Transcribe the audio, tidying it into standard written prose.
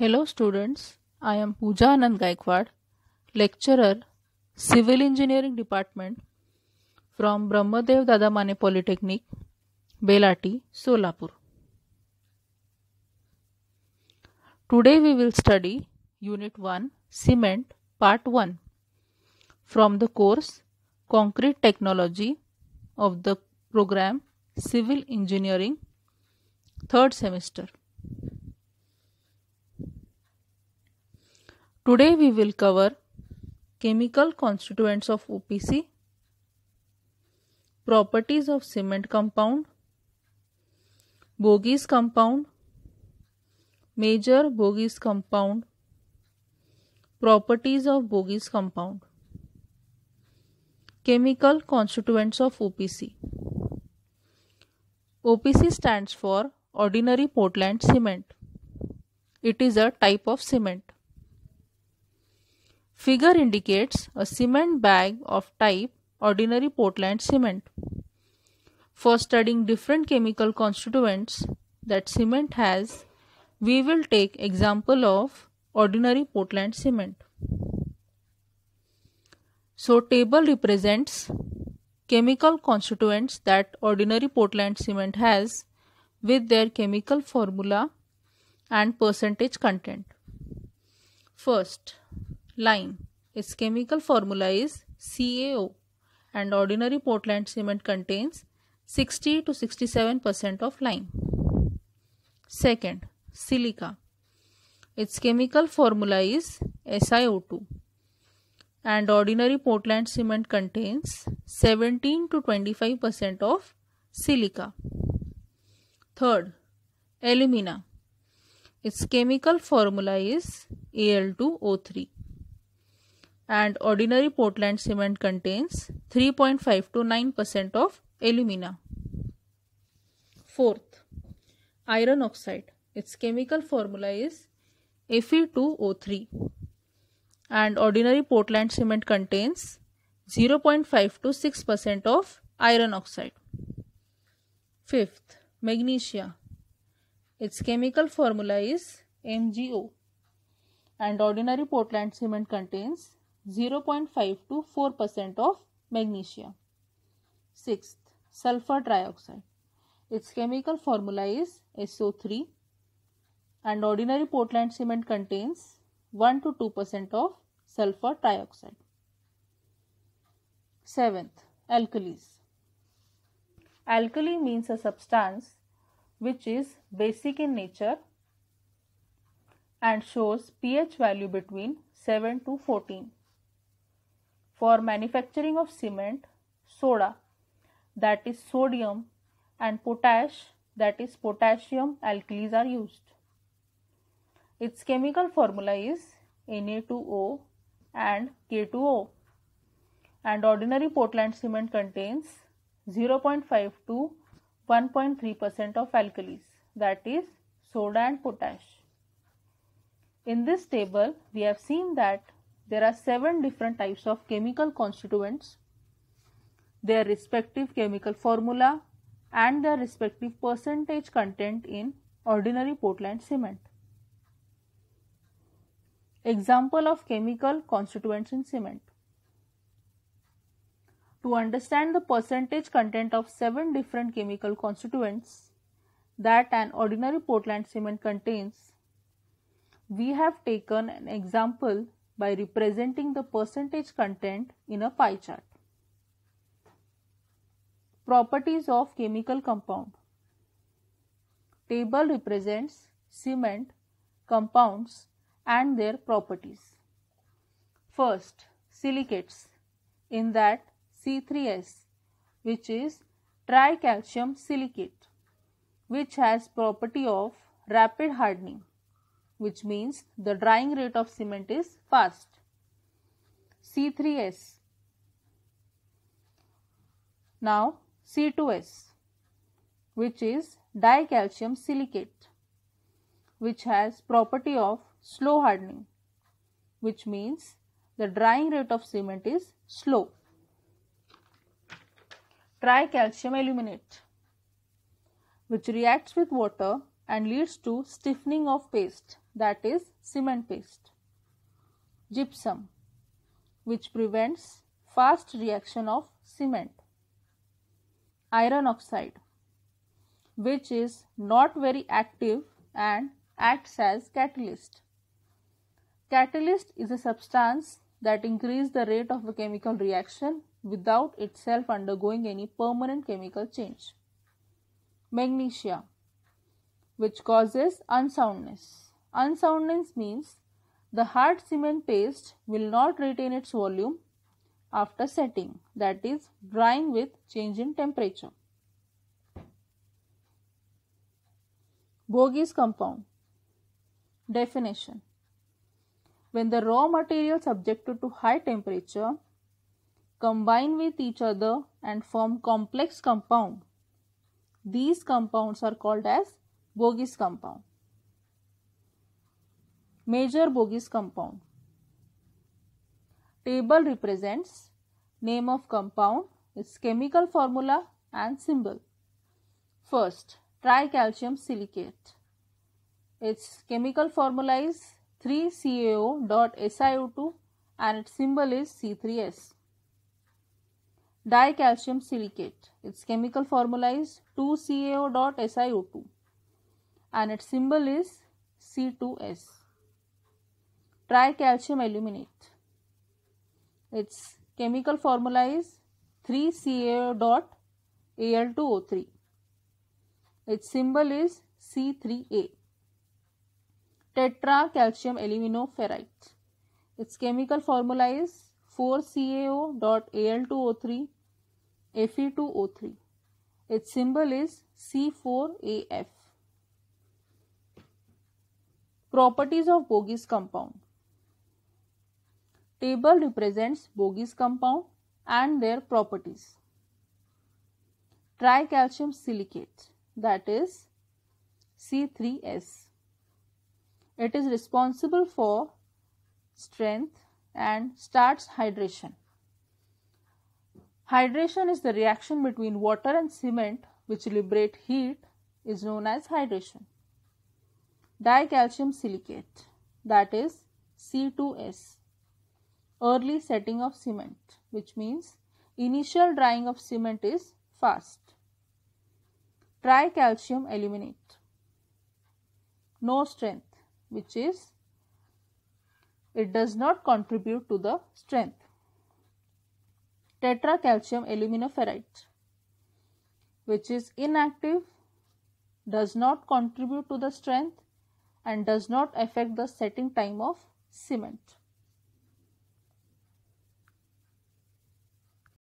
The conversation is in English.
Hello students, I am Pooja Anand Gaikwad, lecturer, Civil Engineering Department from Brahmadev Dadamane Polytechnic, Belati, Solapur. Today we will study Unit 1, Cement, Part 1 from the course Concrete Technology of the program Civil Engineering, 3rd semester. Today we will cover chemical constituents of OPC, properties of cement compound, Bogi's compound, major Bogi's compound, properties of Bogi's compound. Chemical constituents of OPC. OPC stands for Ordinary Portland Cement. It is a type of cement. Figure indicates a cement bag of type Ordinary Portland Cement. For studying different chemical constituents that cement has, we will take example of Ordinary Portland Cement. So table represents chemical constituents that Ordinary Portland Cement has with their chemical formula and percentage content. First, lime. Its chemical formula is CaO and Ordinary Portland Cement contains 60 to 67% of lime. Second, silica. Its chemical formula is SiO2 and Ordinary Portland Cement contains 17 to 25% of silica. Third, alumina. Its chemical formula is Al2O3 and Ordinary Portland Cement contains 3.5 to 9% of alumina. Fourth, iron oxide. Its chemical formula is Fe2O3 and Ordinary Portland Cement contains 0.5 to 6% of iron oxide. Fifth, magnesia. Its chemical formula is MgO and Ordinary Portland Cement contains 0.5 to 4% of magnesia. Sixth, sulfur trioxide. Its chemical formula is SO3 and Ordinary Portland Cement contains 1 to 2% of sulfur trioxide. Seventh, alkalis. Alkali means a substance which is basic in nature and shows pH value between 7 to 14. For manufacturing of cement, soda, that is sodium, and potash, that is potassium alkalis are used. Its chemical formula is Na2O and K2O and Ordinary Portland Cement contains 0.5 to 1.3% of alkalis, that is soda and potash. In this table, we have seen that there are 7 different types of chemical constituents, their respective chemical formula and their respective percentage content in Ordinary Portland Cement. Example of chemical constituents in cement. To understand the percentage content of 7 different chemical constituents that an Ordinary Portland Cement contains, we have taken an example by representing the percentage content in a pie chart. Properties of chemical compound. Table represents cement compounds and their properties. First, silicates, in that C3S, which is tricalcium silicate, which has property of rapid hardening, which means the drying rate of cement is fast. C3S. Now C2S, which is dicalcium silicate, which has property of slow hardening, which means the drying rate of cement is slow. Tricalcium aluminate, which reacts with water and leads to stiffening of paste, that is cement paste. Gypsum, which prevents fast reaction of cement. Iron oxide, which is not very active and acts as catalyst. Catalyst is a substance that increases the rate of a chemical reaction without itself undergoing any permanent chemical change. Magnesia, which causes unsoundness. Unsoundness means the hard cement paste will not retain its volume after setting, that is drying with change in temperature. Bogies compound. Definition: when the raw material subjected to high temperature combine with each other and form complex compound, these compounds are called as Bogies compound. Major Bogies compound. Table represents name of compound, its chemical formula and symbol. First, tricalcium silicate. Its chemical formula is 3CaO.SiO2 and its symbol is C3S. Dicalcium silicate. Its chemical formula is 2CaO.SiO2 and its symbol is C2S. Tricalcium aluminate. Its chemical formula is 3CaO.Al2O3. Its symbol is C3A. Tetracalcium aluminoferrite. Its chemical formula is 4CaO.Al2O3 Fe2O3. Its symbol is C4AF. Properties of Bogies compound. Table represents Bogies compound and their properties. Tricalcium silicate, that is C3S. It is responsible for strength and starts hydration. Hydration is the reaction between water and cement which liberate heat is known as hydration. Dicalcium silicate, that is C2S. Early setting of cement, which means initial drying of cement is fast. Tricalcium aluminate, no strength, which is it does not contribute to the strength. Tetracalcium aluminoferrite, which is inactive, does not contribute to the strength and does not affect the setting time of cement.